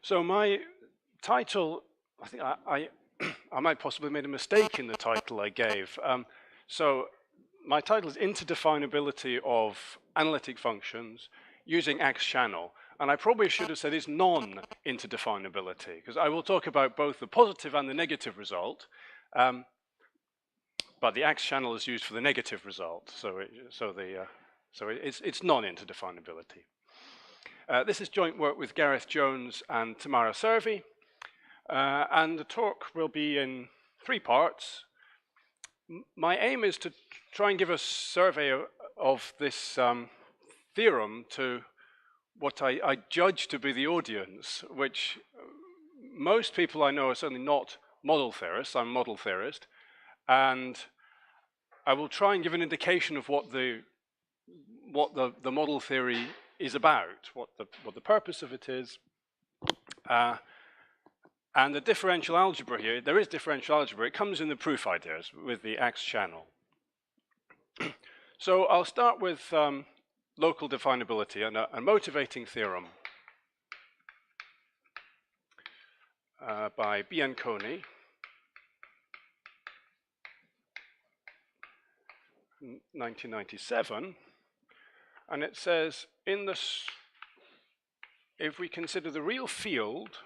So my title, I think I might possibly made a mistake in the title I gave. So my title is Interdefinability of Analytic Functions using Ax-Schanuel. And I probably should have said it's non-interdefinability, because I will talk about both the positive and the negative result. But the Ax-Schanuel is used for the negative result, so it's non-interdefinability. This is joint work with Gareth Jones and Tamara Servey, and the talk will be in 3 parts. My aim is to try and give a survey of this theorem to what I judge to be the audience, which most people I know are certainly not model theorists. I'm a model theorist, and I will try and give an indication of what the model theory is about, what the purpose of it is, and the differential algebra here. There is differential algebra. It comes in the proof ideas with the Ax-Schanuel. So I'll start with local definability and a motivating theorem by Bianconi. 1997, and it says if we consider the real field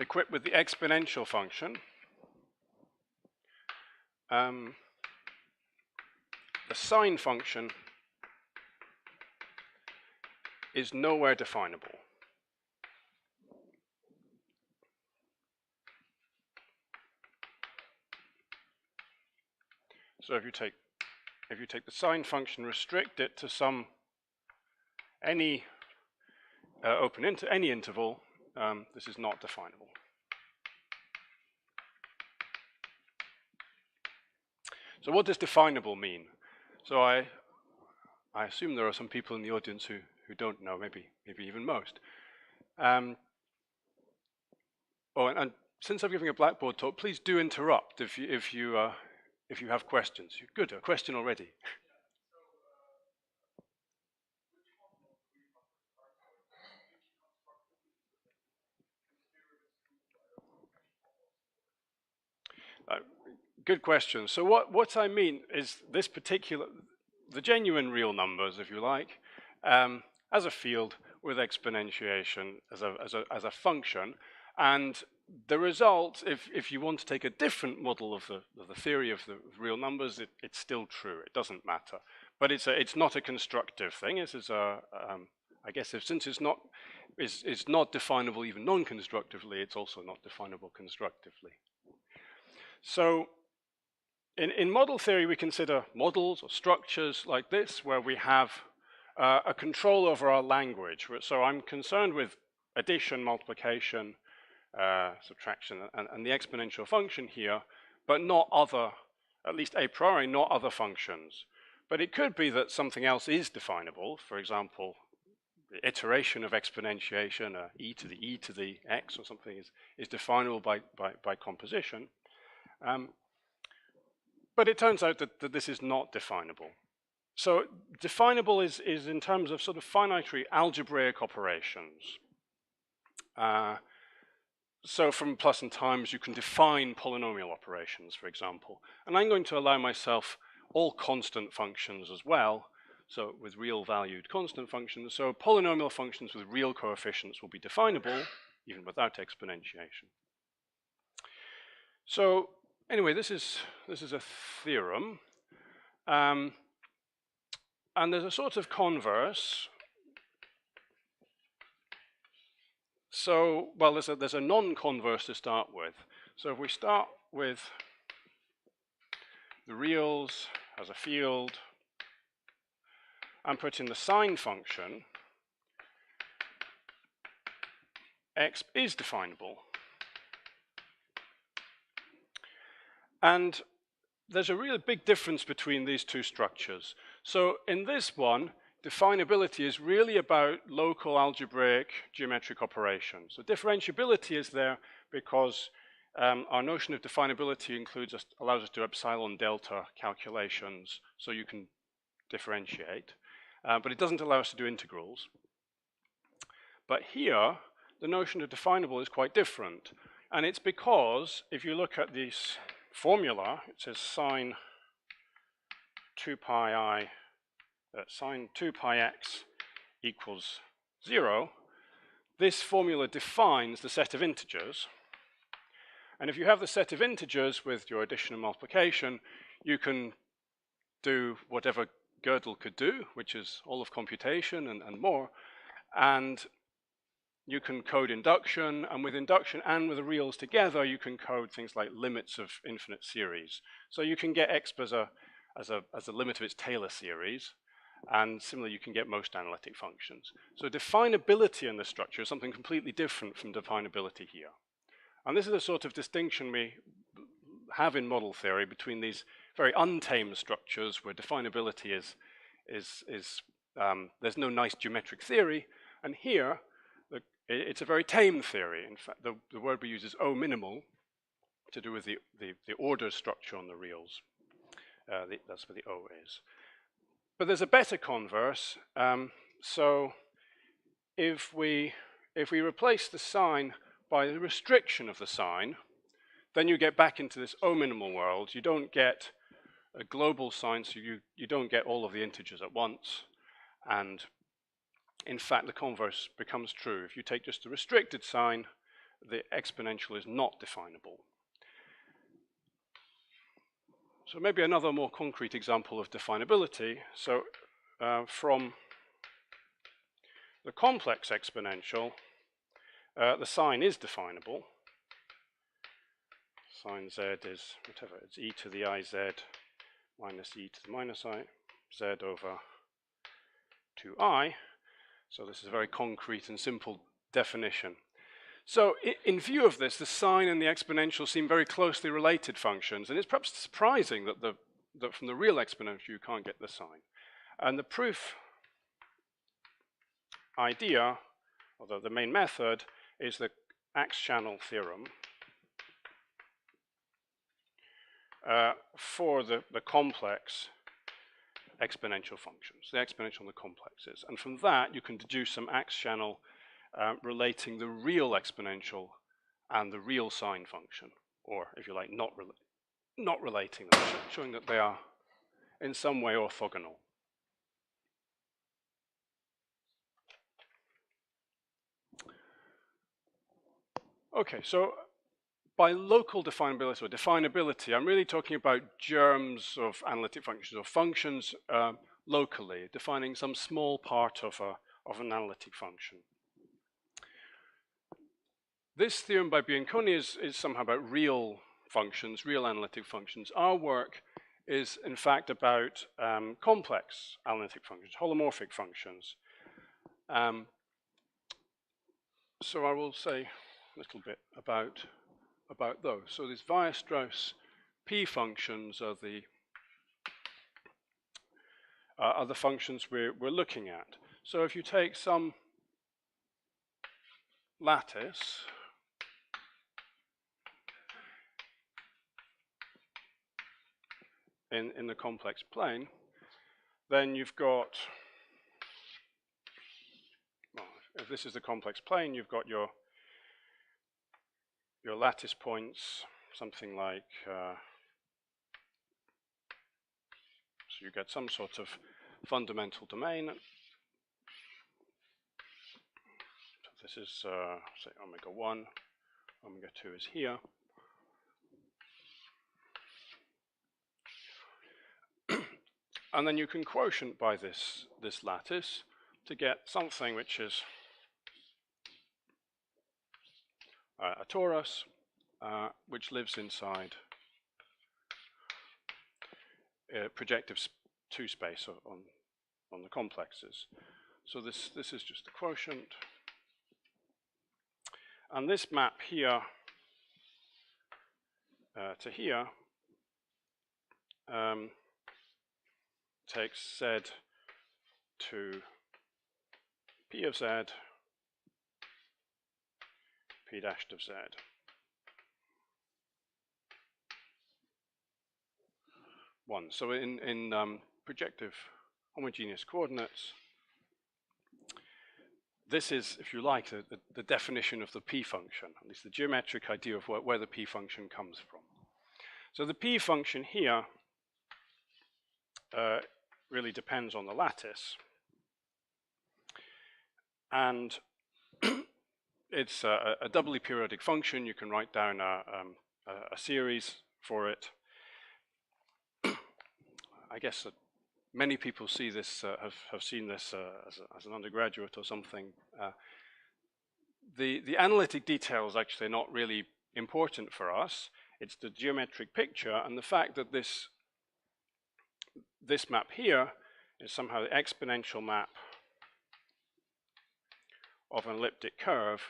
equipped with the exponential function, the sine function is nowhere definable. So if you take the sine function, restrict it to any open into any interval, this is not definable. So what does definable mean? So I assume there are some people in the audience who don't know, maybe even most. And since I'm giving a Blackboard talk, please do interrupt if you have questions. Good, a question already. Good question. So what I mean is this particular, the genuine real numbers, if you like, as a field with exponentiation as a function, and the result, if you want to take a different model of the theory of the real numbers, it's still true. It doesn't matter, but it's not a constructive thing. This is I guess since it's not definable even non-constructively, it's also not definable constructively. So in model theory, we consider models or structures like this, where we have a control over our language. So I'm concerned with addition, multiplication, subtraction, and the exponential function here, but not other, at least a priori, not other functions. But it could be that something else is definable. For example, the iteration of exponentiation, e to the x or something, is definable by composition. But it turns out that this is not definable. So definable is in terms of sort of finitary algebraic operations. So from plus and times, you can define polynomial operations, for example. And I'm going to allow myself all constant functions as well, so with real valued constant functions. So polynomial functions with real coefficients will be definable, even without exponentiation. So anyway, this is a theorem. And there's a sort of converse. So, well, there's a non-converse to start with. So if we start with the reals as a field and put in the sine function, x is definable. And there's a really big difference between these two structures. So in this one, definability is really about local algebraic geometric operations. So differentiability is there because our notion of definability allows us to do epsilon delta calculations, so you can differentiate. but it doesn't allow us to do integrals. But here, the notion of definable is quite different. And it's because, if you look at this formula, it says sine 2 pi x equals 0. This formula defines the set of integers. And if you have the set of integers with your addition and multiplication, you can do whatever Gödel could do, which is all of computation and more. And you can code induction, and with induction and with the reals together, you can code things like limits of infinite series. So you can get exp as a limit of its Taylor series, and similarly, you can get most analytic functions. So definability in the structure is something completely different from definability here. And this is a sort of distinction we have in model theory between these very untamed structures where definability there's no nice geometric theory, and here it's a very tame theory. In fact, the word we use is O minimal to do with the order structure on the reals. That's where the O is. But there's a better converse. So if we replace the sign by the restriction of the sign, then you get back into this O minimal world. You don't get a global sign, so you don't get all of the integers at once. And in fact, the converse becomes true. If you take just the restricted sign, the exponential is not definable. So maybe another more concrete example of definability. So from the complex exponential, the sign is definable. Sine z is whatever, it's e to the iz minus e to the minus I z over 2I. So this is a very concrete and simple definition. So in view of this, the sine and the exponential seem very closely related functions, and it's perhaps surprising that from the real exponential you can't get the sine. And the proof idea, although the main method, is the Ax-Schanuel theorem for the complex exponential functions, the exponential and the complexes. And from that, you can deduce some Ax-Schanuel relating the real exponential and the real sine function, or if you like, not relating them, showing that they are in some way orthogonal. Okay, so by local definability or definability, I'm really talking about germs of analytic functions or functions locally, defining some small part of an analytic function. This theorem by Bianconi is somehow about real functions, real analytic functions. Our work is in fact about complex analytic functions, holomorphic functions. So I will say a little bit about those. So these Weierstrass P functions are the functions we're looking at. So if you take some lattice in the complex plane, then you've got, well, if this is the complex plane, you've got your lattice points, something like, so you get some sort of fundamental domain. So this is, say, omega 1, omega 2 is here. And then you can quotient by this lattice to get something which is a torus, which lives inside projective 2 space on the complexes. So this is just the quotient. And this map here to here takes z to p of z, p dashed of z. So in projective homogeneous coordinates. This is, if you like, the definition of the p function, at least the geometric idea of where the p function comes from. So the p function here really depends on the lattice. And it's a doubly periodic function. You can write down a series for it. I guess that many people see this, have seen this as an undergraduate or something. The analytic details actually are not really important for us. It's the geometric picture and the fact that this map here is somehow the exponential map of an elliptic curve,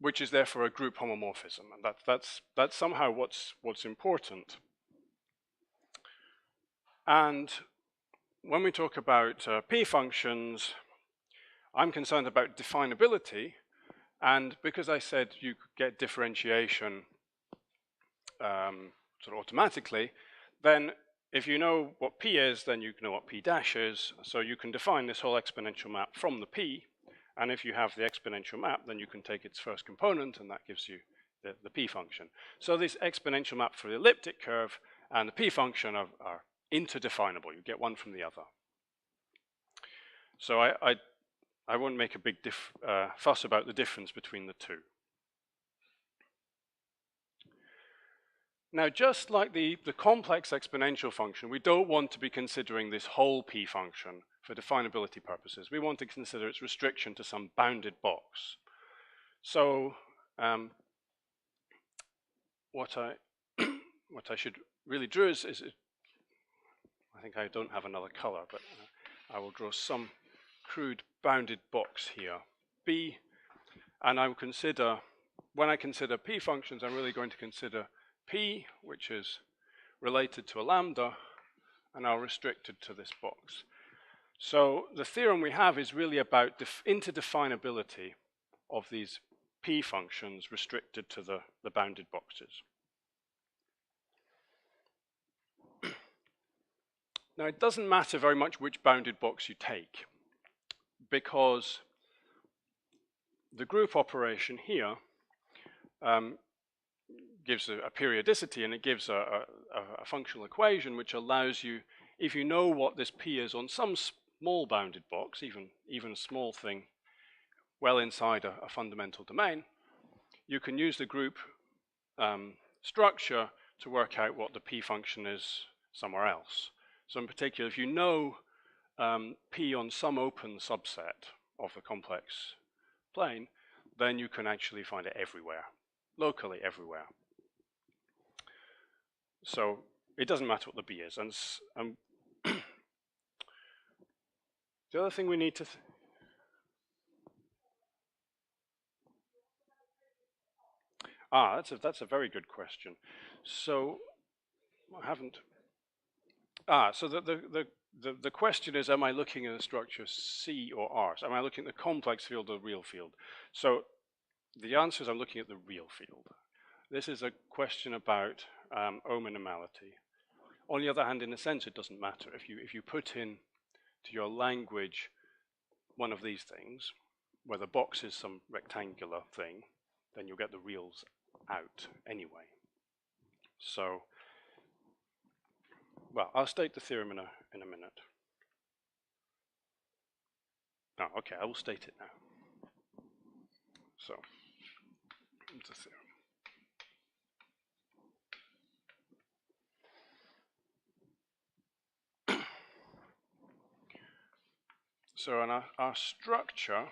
which is therefore a group homomorphism, and that's somehow what's important. And when we talk about p functions, I'm concerned about definability, and because I said you could get differentiation sort of automatically, then if you know what p is, then you know what p dash is, so you can define this whole exponential map from the p, and if you have the exponential map, then you can take its first component, and that gives you the p function. So this exponential map for the elliptic curve and the p function are interdefinable. You get one from the other. So I won't make a big fuss about the difference between the two. Now, just like the complex exponential function, we don't want to be considering this whole p function for definability purposes. We want to consider its restriction to some bounded box. So what I should really draw is I think I don't have another color, but I will draw some crude bounded box here, B, and I will consider, when I consider p functions, I'm really going to consider p, which is related to a lambda, and I'll restrict it to this box. So the theorem we have is really about interdefinability of these p functions restricted to the bounded boxes. Now, it doesn't matter very much which bounded box you take, because the group operation here gives a periodicity, and it gives a functional equation which allows you, if you know what this p is on some small bounded box, even a small thing well inside a fundamental domain, you can use the group structure to work out what the p function is somewhere else. So in particular, if you know p on some open subset of the complex plane, then you can actually find it everywhere, locally everywhere. So it doesn't matter what the b is. And the other thing we need to that's a very good question. So I haven't. So the question is, am I looking at a structure C or R? So am I looking at the complex field or the real field? So the answer is I'm looking at the real field. This is a question about Ohm normality. On the other hand, in a sense, it doesn't matter. If you put in to your language one of these things, where the box is some rectangular thing, then you'll get the reals out anyway. So, well, I'll state the theorem in a minute. Oh, okay, I will state it now. So, it's a theorem. So, in our structure,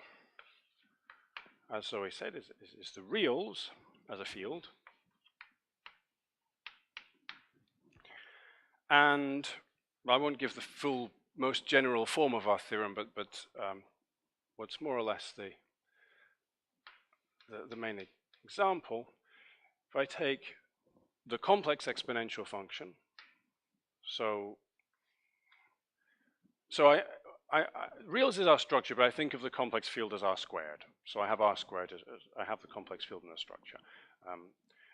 as Zoe said, is the reals as a field. And I won't give the full, most general form of our theorem, but what's more or less the main example. If I take the complex exponential function, so reals is our structure, but I think of the complex field as r squared. So I have r squared, I have the complex field in the structure.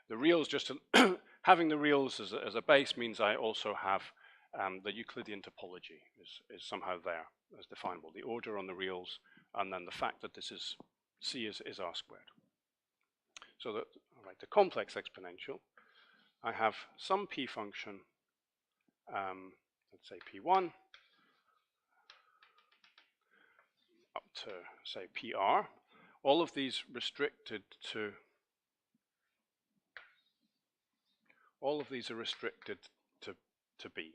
The reals, just having the reals as a base means I also have the Euclidean topology is somehow there as definable. The order on the reals, and then the fact that this is C is R squared. So that, all right, the complex exponential, I have some P function, let's say P1, up to, say, PR. All of these restricted to, all of these are restricted to B.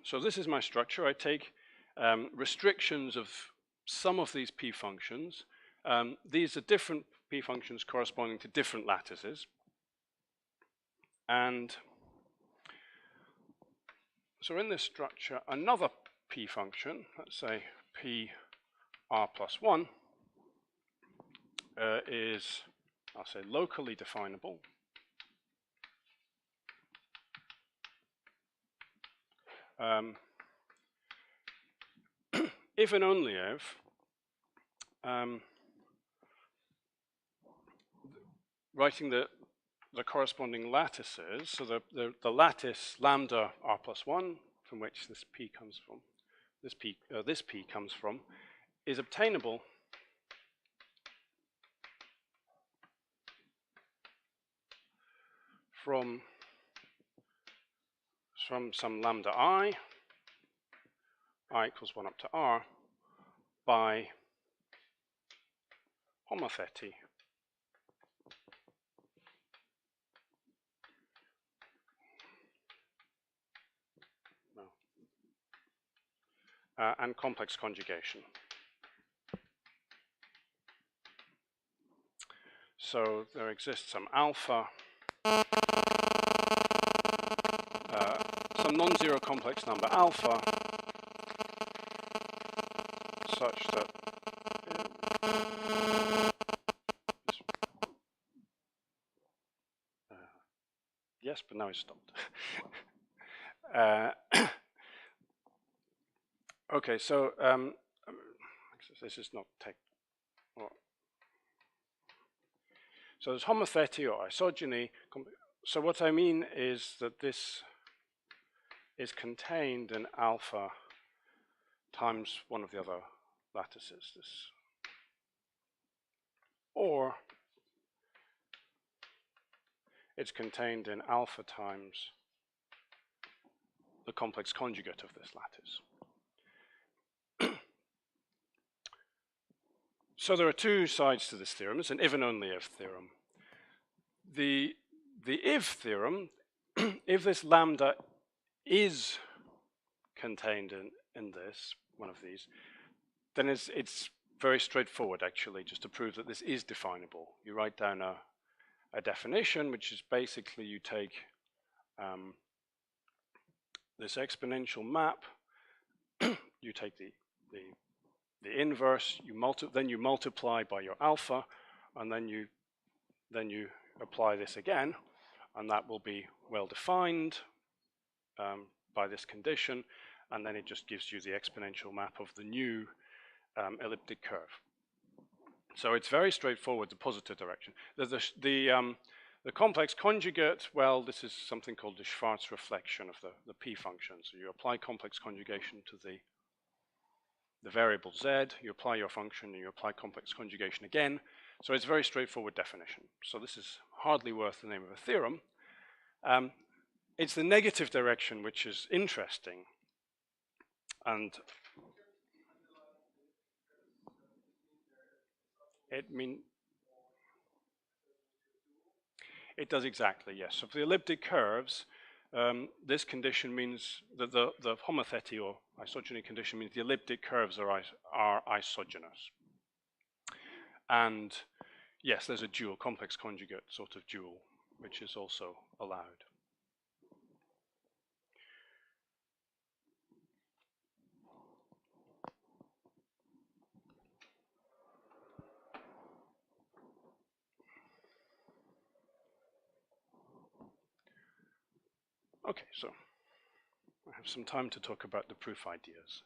So this is my structure. I take restrictions of some of these P functions. These are different P functions corresponding to different lattices. And so in this structure, another P function, let's say PR plus 1, is, I'll say, locally definable. If and only if writing the corresponding lattices, so the lattice lambda r plus 1, from which this P comes from, this P comes from, is obtainable from some lambda I equals 1 up to R, by homothety and complex conjugation. So there exists some alpha, some non-zero complex number alpha, such that yes, but now it's stopped. Okay, so this is not tech. So there's homothety or isogeny. So what I mean is that this is contained in alpha times one of the other lattices. Or it's contained in alpha times the complex conjugate of this lattice. So there are two sides to this theorem. It's an if and only if theorem. The if theorem, if this lambda is contained in this, one of these, then it's very straightforward actually, just to prove that this is definable. You write down a definition, which is basically you take this exponential map, you take the inverse, then you multiply by your alpha, and then you apply this again, and that will be well defined by this condition, and then it just gives you the exponential map of the new elliptic curve. So it's very straightforward, the positive direction. The complex conjugate, well, this is something called the Schwarz reflection of the P function. So you apply complex conjugation to the variable z, you apply your function, and you apply complex conjugation again. So it's a very straightforward definition. So this is hardly worth the name of a theorem. It's the negative direction which is interesting. And it does exactly, yes. So for the elliptic curves, this condition means that the homothety or isogeny condition means the elliptic curves are isogynous. And yes, there's a dual, complex conjugate sort of dual, which is also allowed. Okay, so I have some time to talk about the proof ideas.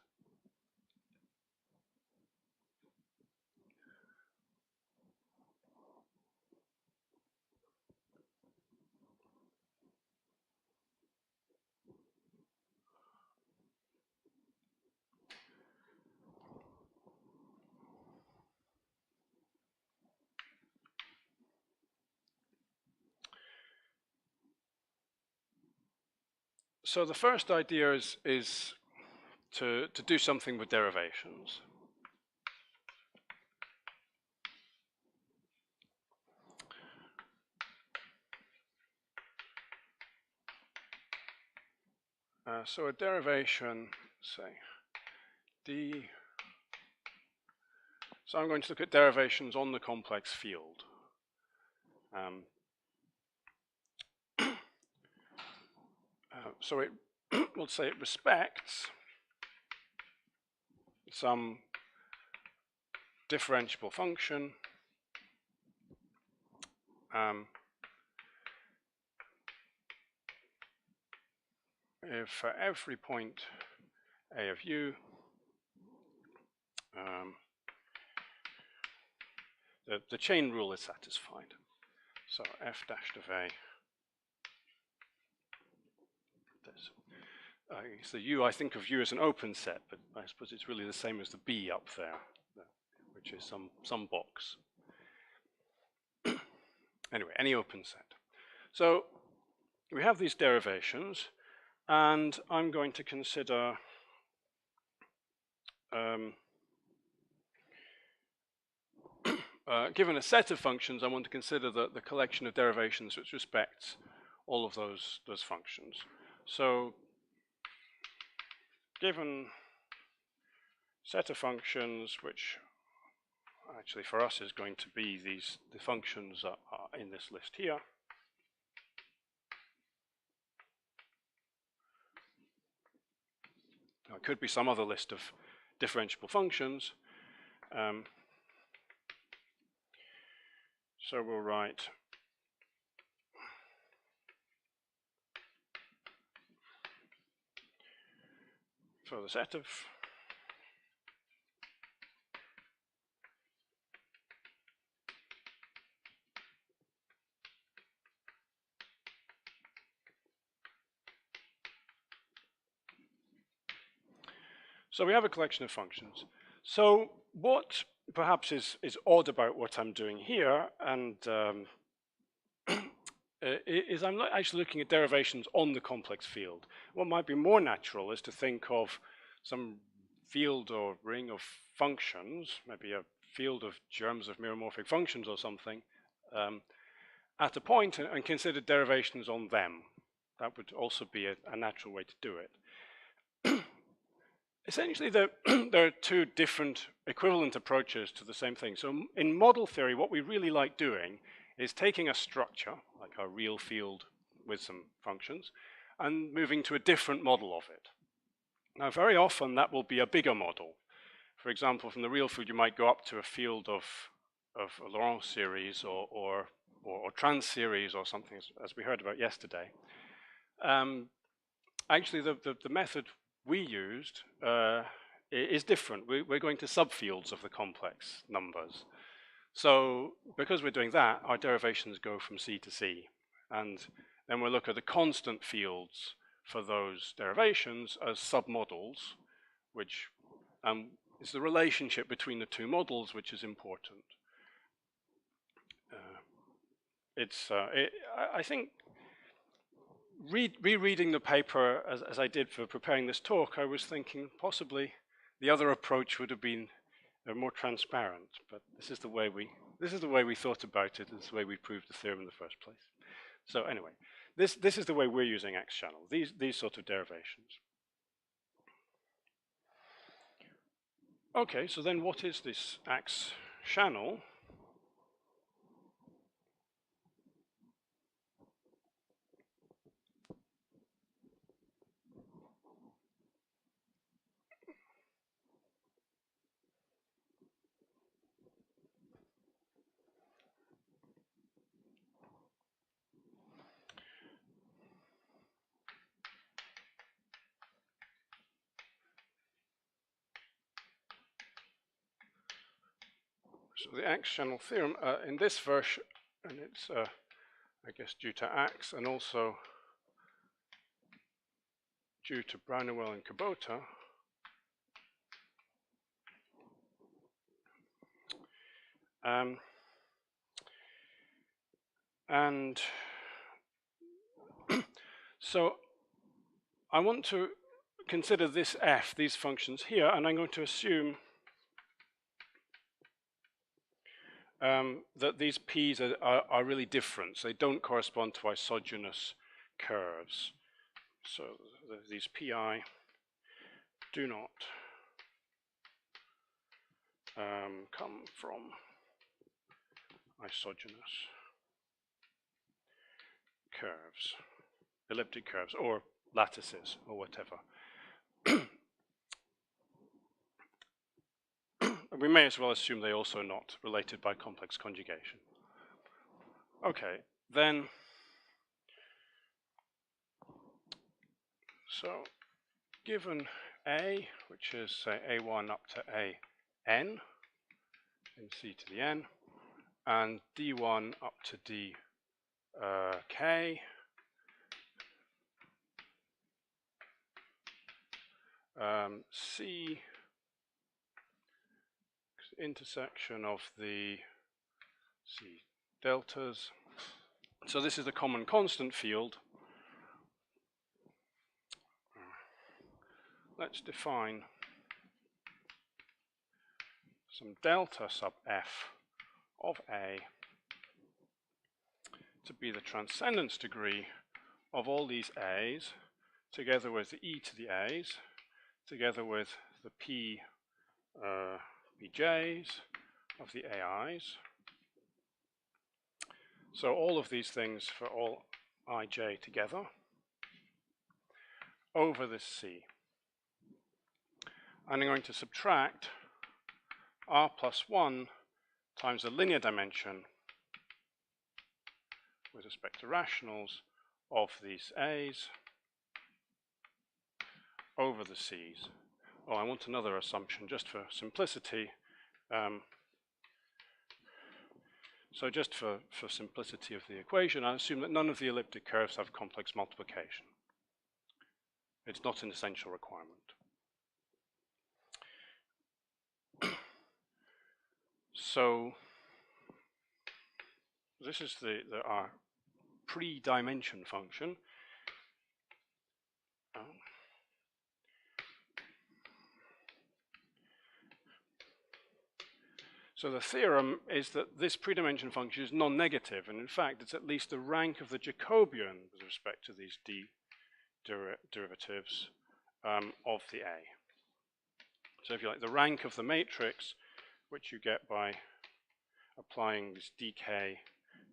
So the first idea is to do something with derivations. So a derivation, say, d. So I'm going to look at derivations on the complex field. So it, we'll say it respects some differentiable function if for every point a of u, the chain rule is satisfied. So f dash of a, this. So u, I think of u as an open set, but I suppose it's really the same as the b up there, which is some box. Anyway, any open set. So we have these derivations, and I'm going to consider given a set of functions, I want to consider the collection of derivations which respects all of those functions. So given set of functions, which actually for us is going to be the functions are in this list here. Now, it could be some other list of differentiable functions. So we'll write for the set of so we have a collection of functions. So what perhaps is odd about what I'm doing here, and is I'm not actually looking at derivations on the complex field. What might be more natural is to think of some field or ring of functions, maybe a field of germs of meromorphic functions or something, at a point and consider derivations on them. That would also be a natural way to do it. Essentially, there are two different equivalent approaches to the same thing. So in model theory, what we really like doing is taking a structure, like our real field with some functions, and moving to a different model of it. Now, very often that will be a bigger model. For example, from the real field, you might go up to a field of a Laurent series or trans series or something, as we heard about yesterday. Actually, the method we used is different. We're going to subfields of the complex numbers. So because we're doing that, our derivations go from C to C. And then we'll look at the constant fields for those derivations as submodels, which is the relationship between the two models which is important. I think rereading the paper as I did for preparing this talk, I was thinking possibly the other approach would have been more transparent, but this is the way we thought about it. It's the way we proved the theorem in the first place. So anyway, this is the way we're using Ax-Schanuel, these sort of derivations. Okay, so then what is this Ax-Schanuel? So the Ax-Schanuel theorem in this version, and it's I guess due to Ax and also due to Brownewell and Kubota, and so I want to consider this f, these functions here, and I'm going to assume that these p's are really different. So they don't correspond to isogenous curves. So these pi do not come from isogenous curves, elliptic curves, or lattices, or whatever. We may as well assume they're also not related by complex conjugation. Okay, then, so given A, which is say A1 up to AN, in C to the N, and D1 up to DK, C intersection of the C deltas. So this is the common constant field. Let's define some delta sub f of A to be the transcendence degree of all these A's, together with the e to the A's, together with the bj's of the ai's. So all of these things for all ij together over this C. And I'm going to subtract r plus 1 times the linear dimension with respect to rationals of these A's over the C's. Oh, I want another assumption just for simplicity. So just for simplicity of the equation, I assume that none of the elliptic curves have complex multiplication. It's not an essential requirement. So this is our pre-dimension function. So the theorem is that this pre-dimension function is non-negative, and in fact it's at least the rank of the Jacobian with respect to these derivatives of the A. So if you like, the rank of the matrix, which you get by applying this dk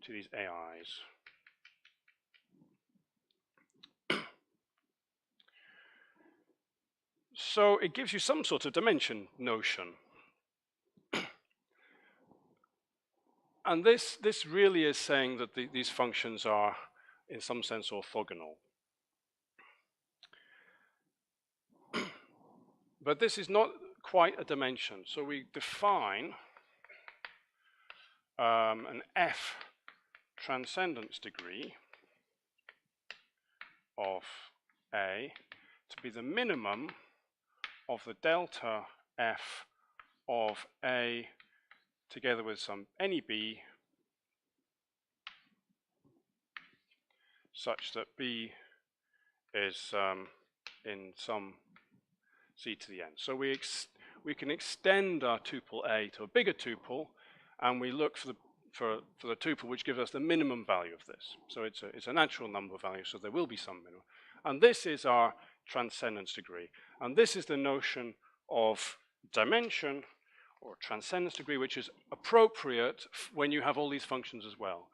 to these AIs. So it gives you some sort of dimension notion. And this really is saying that these functions are, in some sense, orthogonal. But this is not quite a dimension. So we define an F transcendence degree of A to be the minimum of the delta F of A together with some any B such that B is in some C to the n. So we can extend our tuple A to a bigger tuple, and we look for the tuple which gives us the minimum value of this. So it's a natural number value, so there will be some minimum. And this is our transcendence degree. And this is the notion of dimension or transcendence degree, which is appropriate when you have all these functions as well.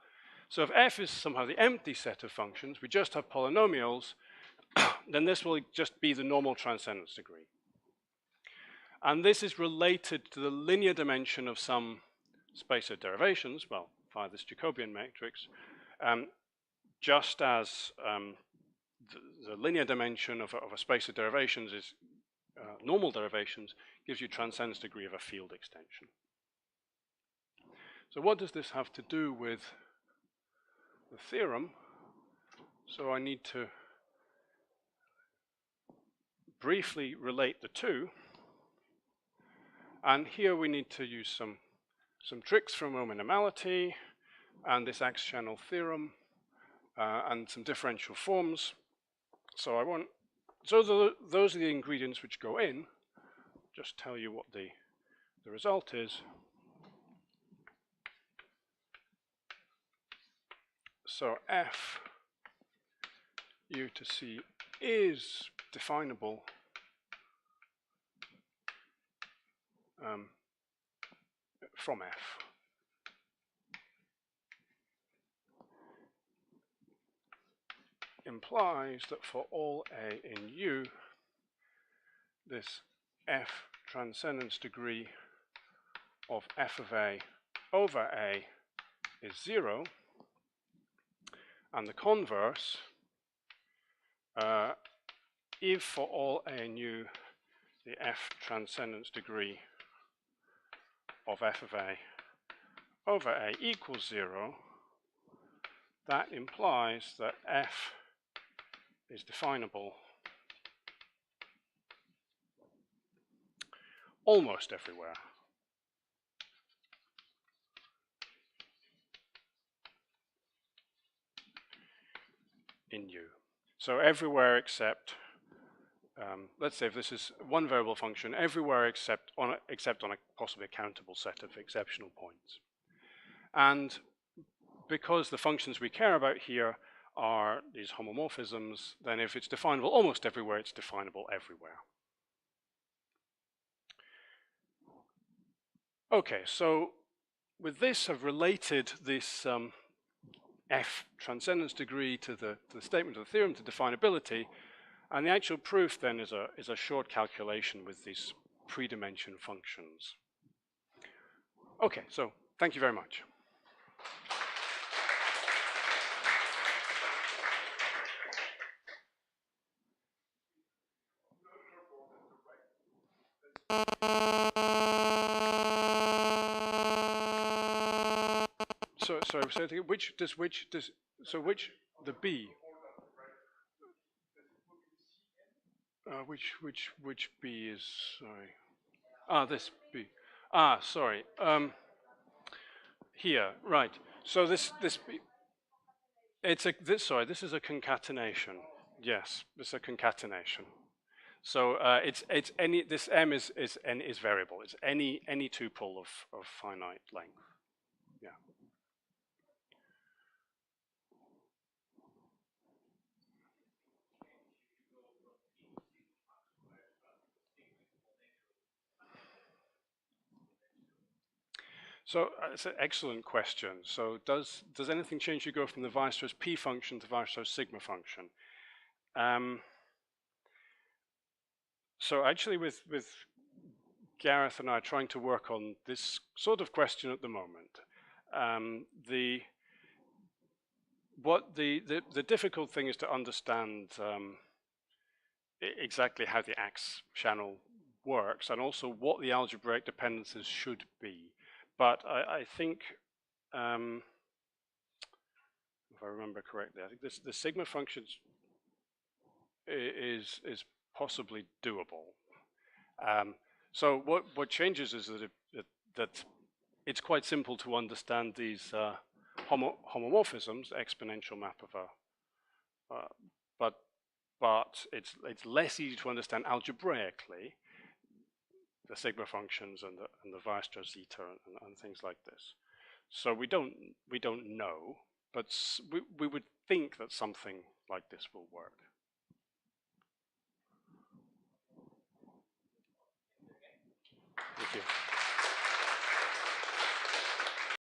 So if f is somehow the empty set of functions, we just have polynomials, then this will just be the normal transcendence degree. And this is related to the linear dimension of some space of derivations, well, via this Jacobian matrix, just as the linear dimension of a space of derivations is normal derivations, gives you transcendence degree of a field extension. So what does this have to do with the theorem? So I need to briefly relate the two. And here we need to use some tricks from minimality and this Ax-Schanuel theorem and some differential forms. So I won't So those are the ingredients which go in. Just tell you what the result is. So f u to c is definable from f. Implies that for all a in U, this f transcendence degree of f of a over a is 0, and the converse, if for all a in U, the f transcendence degree of f of a over a equals 0, that implies that f is definable almost everywhere. In U. So everywhere except, let's say if this is one variable function, everywhere except on a possibly countable set of exceptional points. And because the functions we care about here are these homomorphisms, then if it's definable almost everywhere, it's definable everywhere. Okay, so with this, I've related this f transcendence degree to the statement of the theorem, to definability, and the actual proof then is a short calculation with these pre-dimension functions. Okay, so thank you very much. So the B? Which B is, sorry. This B. Sorry. Here, right. So this B, this is a concatenation. Yes, this is a concatenation. So it's any, this M is variable. It's any tuple of finite length. Yeah. So it's an excellent question. So does anything change you go from the Weierstrass P function to Weierstrass sigma function? So actually with Gareth and I are trying to work on this sort of question at the moment. The difficult thing is to understand exactly how the Ax-Schanuel works, and also what the algebraic dependencies should be. But I think, if I remember correctly, I think the sigma function is possibly doable. So what changes is that it's quite simple to understand these homomorphisms, exponential map of a, but it's less easy to understand algebraically the sigma functions and the Weierstrass zeta and things like this. So we don't know, but we would think that something like this will work.